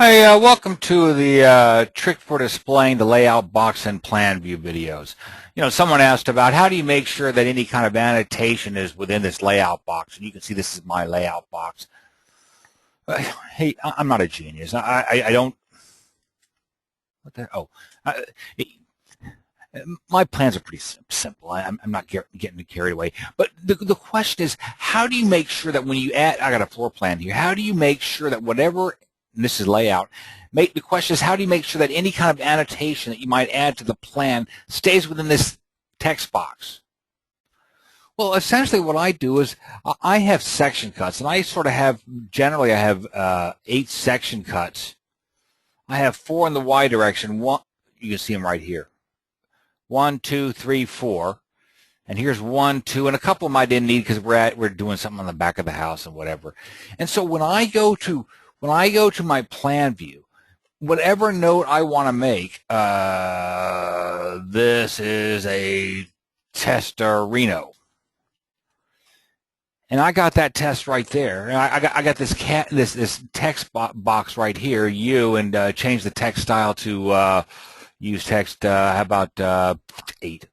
Hey, welcome to the trick for displaying the layout box and plan view videos. Someone asked about how do you make sure that any kind of annotation is within this layout box, and you can see this is my layout box. Hey, I'm not a genius. I don't. What the? Oh, uh, my plans are pretty simple. I'm not getting carried away. But the question is, how do you make sure that when you add? I got a floor plan here. How do you make sure that whatever, and this is layout, the question is, how do you make sure that any kind of annotation that you might add to the plan stays within this text box? Well, essentially what I do is I have section cuts, and I sort of have, generally I have 8 section cuts. I have 4 in the Y direction. One, you can see them right here. 1, 2, 3, 4. And here's 1, 2, and a couple of them I didn't need because we're doing something on the back of the house and whatever. And so when I go to my plan view, whatever note I want to make, this is a Testorino, and I got that test right there. And I got this text box right here, and change the text style to use text. How about 8?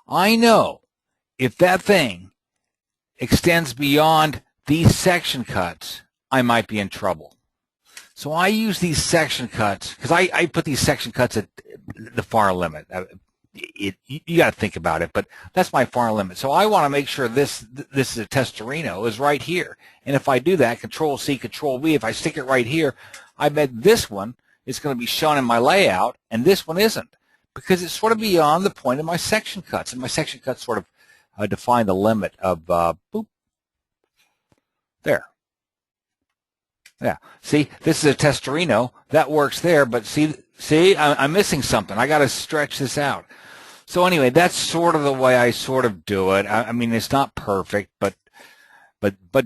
I know if that thing extends beyond these section cuts, I might be in trouble. So I use these section cuts because I put these section cuts at the far limit. You got to think about it, but that's my far limit. So I want to make sure this is a Testorino is right here. And if I do that, Control C, Control V, if I stick it right here, I bet this one is going to be shown in my layout, and this one isn't, because it's sort of beyond the point of my section cuts, and my section cuts sort of define the limit of boop. There. Yeah. See, this is a Testorino. That works there, but see, I'm missing something. I got to stretch this out. So anyway, that's sort of the way I sort of do it. I mean, it's not perfect, but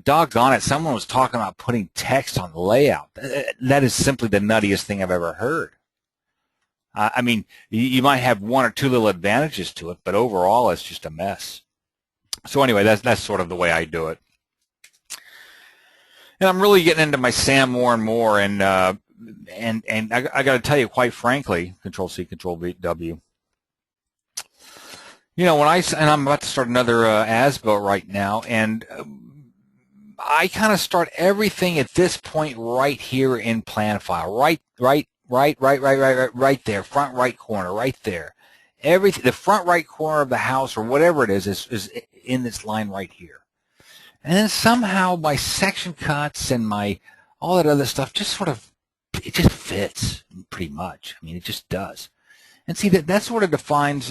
doggone it, someone was talking about putting text on the layout. That is simply the nuttiest thing I've ever heard. I mean, you might have 1 or 2 little advantages to it, but overall, it's just a mess. So anyway, that's sort of the way I do it. And I'm really getting into my SAM more and more, and I got to tell you, quite frankly, Control C, Control V, W. When I'm about to start another as-built right now, and I kind of start everything at this point right here in plan file, right there, front right corner, right there. Everything, the front right corner of the house or whatever it is in this line right here. And then somehow my section cuts and all that other stuff just it just fits pretty much. I mean, it just does. And see, that sort of defines,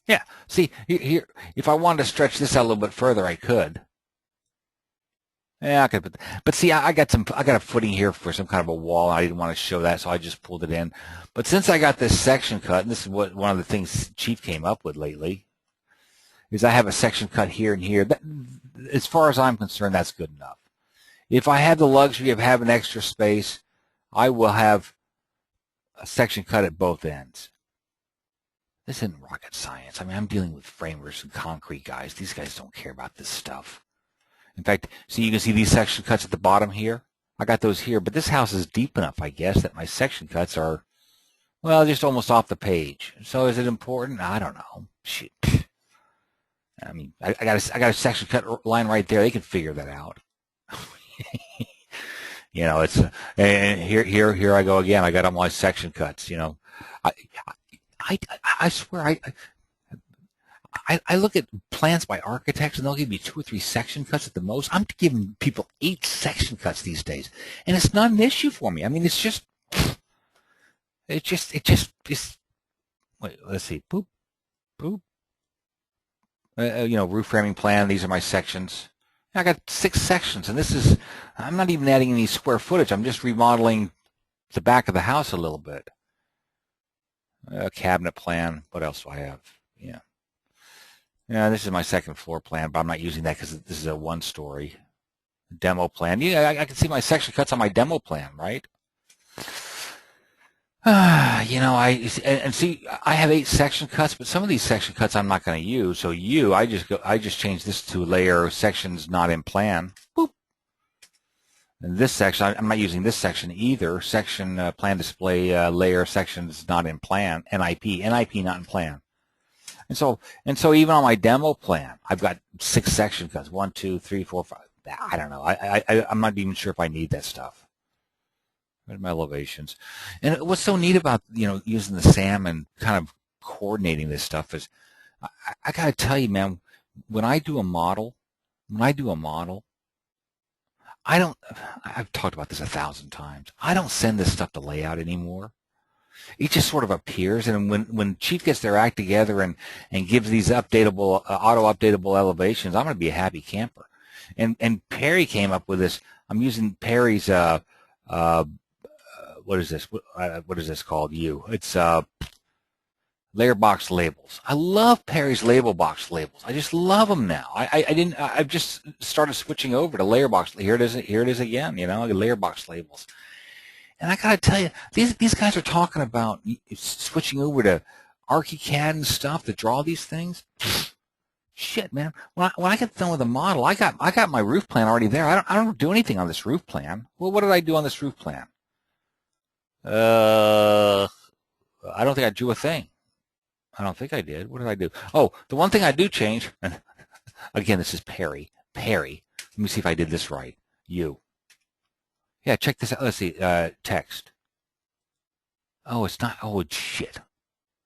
yeah, see, here, if I wanted to stretch this out a little bit further, I could. Yeah, I could, but see, I got a footing here for some kind of a wall. I didn't want to show that, so I just pulled it in. But since I got this section cut, and this is one of the things Chief came up with lately, is I have a section cut here and here. As far as I'm concerned, that's good enough. If I have the luxury of having extra space, I will have a section cut at both ends. This isn't rocket science. I mean, I'm dealing with framers and concrete guys. These guys don't care about this stuff. In fact, see, you can see these section cuts at the bottom here. I got those here, but this house is deep enough, I guess, that my section cuts are, well, just almost off the page. So is it important? I don't know. Shit. I mean, I got a section cut line right there. They can figure that out. It's and here I go again. I got all my section cuts. I swear I look at plans by architects, and they'll give me 2 or 3 section cuts at the most. I'm giving people 8 section cuts these days, and it's not an issue for me. I mean, it's just. Wait, let's see. Boop, boop. Roof framing plan. These are my sections. I got 6 sections, and I'm not even adding any square footage. I'm just remodeling the back of the house a little bit. Cabinet plan. What else do I have? Yeah, this is my second floor plan, but I'm not using that because this is a 1-story demo plan. Yeah, I can see my section cuts on my demo plan, right? See, I have 8 section cuts, but some of these section cuts I'm not going to use. So I just change this to layer sections not in plan. Boop. And this section, I'm not using this section either. Section plan display layer section is not in plan. NIP not in plan. And so even on my demo plan, I've got 6 section cuts. 1, 2, 3, 4, 5. I don't know. I'm not even sure if I need that stuff. My elevations. And what's so neat about using the SAM and kind of coordinating this stuff is I got to tell you, man, when I do a model, I've talked about this 1,000 times. I don't send this stuff to layout anymore. It just sort of appears, and when Chief gets their act together and gives these updatable, auto-updatable elevations, I'm going to be a happy camper. And Perry came up with this. I'm using Perry's, what is this? What is this called? It's layer box labels. I love Perry's label box labels. I just love them now. I've just started switching over to layer box. Here it is again. Layer box labels. And I gotta tell you, these guys are talking about switching over to ArchiCAD and stuff to draw these things. Shit, man. When I get done with a model, I got my roof plan already there. I don't do anything on this roof plan. Well, what did I do on this roof plan? I don't think I drew a thing. I don't think I did. What did I do? Oh, the one thing I do change, again, this is Perry. Let me see if I did this right. Yeah, check this out. Let's see, text. Oh, it's not, oh, shit.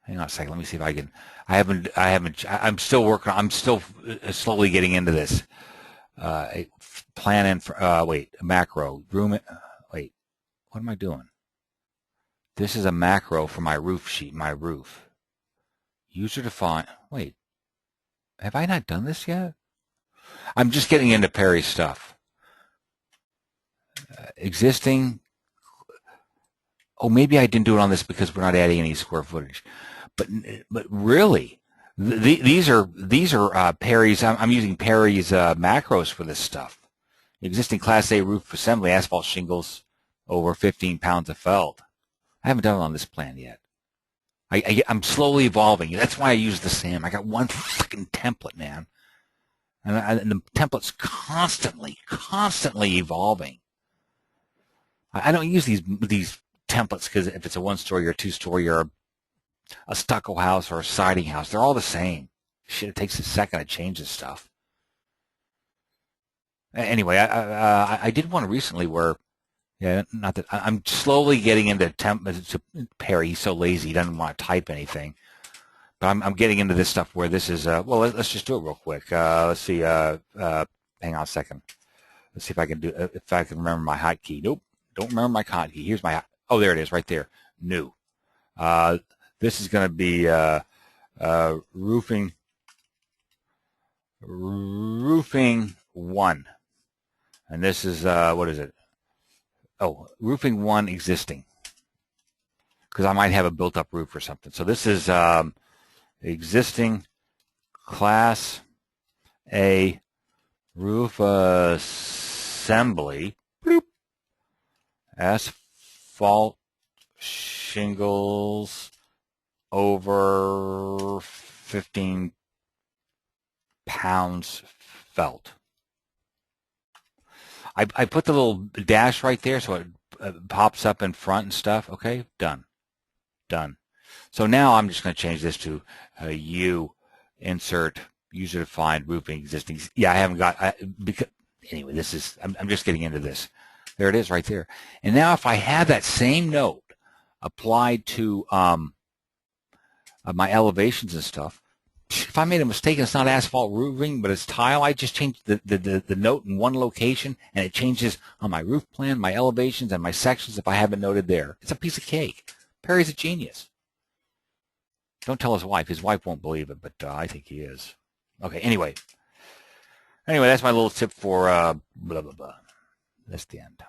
Hang on a second. Let me see if I can, I'm still working, I'm still slowly getting into this. Plan and, wait, macro, room, wait, what am I doing? This is a macro for my roof sheet, my roof. User defined. Wait, have I not done this yet? I'm just getting into Perry's stuff. Existing. Oh, maybe I didn't do it on this because we're not adding any square footage. But really, these are Perry's. I'm using Perry's macros for this stuff. Existing Class A roof assembly, asphalt shingles, over 15 pounds of felt. I haven't done it on this plan yet. I'm slowly evolving. That's why I use the SAM. I got one freaking template, man. And the template's constantly evolving. I don't use these templates because if it's a 1-story or 2-story or a stucco house or a siding house, they're all the same. Shit, it takes a second to change this stuff. Anyway, I did one recently where, yeah, not that I'm slowly getting into Perry. He's so lazy, he doesn't want to type anything. But I'm getting into this stuff where this is, well, let's just do it real quick. Let's see, hang on a second. Let's see if I can remember my hotkey. Nope, don't remember my hotkey. Here's my, oh, there it is, right there. New. This is going to be roofing 1, and this is what is it? Oh, roofing 1 existing, because I might have a built-up roof or something. So this is existing Class A roof assembly. Bloop. Asphalt shingles over 15 pounds felt. I put the little dash right there so it pops up in front and stuff. Okay, done. So now I'm just going to change this to insert user defined roofing existing. Yeah, I haven't got, because anyway, this is, I'm just getting into this. There it is right there. And now if I have that same note applied to my elevations and stuff, if I made a mistake and it's not asphalt roofing, but it's tile, I just changed the note in one location, and it changes on my roof plan, my elevations, and my sections if I haven't noted there. It's a piece of cake. Perry's a genius. Don't tell his wife. His wife won't believe it, but I think he is. Okay, anyway, that's my little tip for blah, blah, blah. That's the end.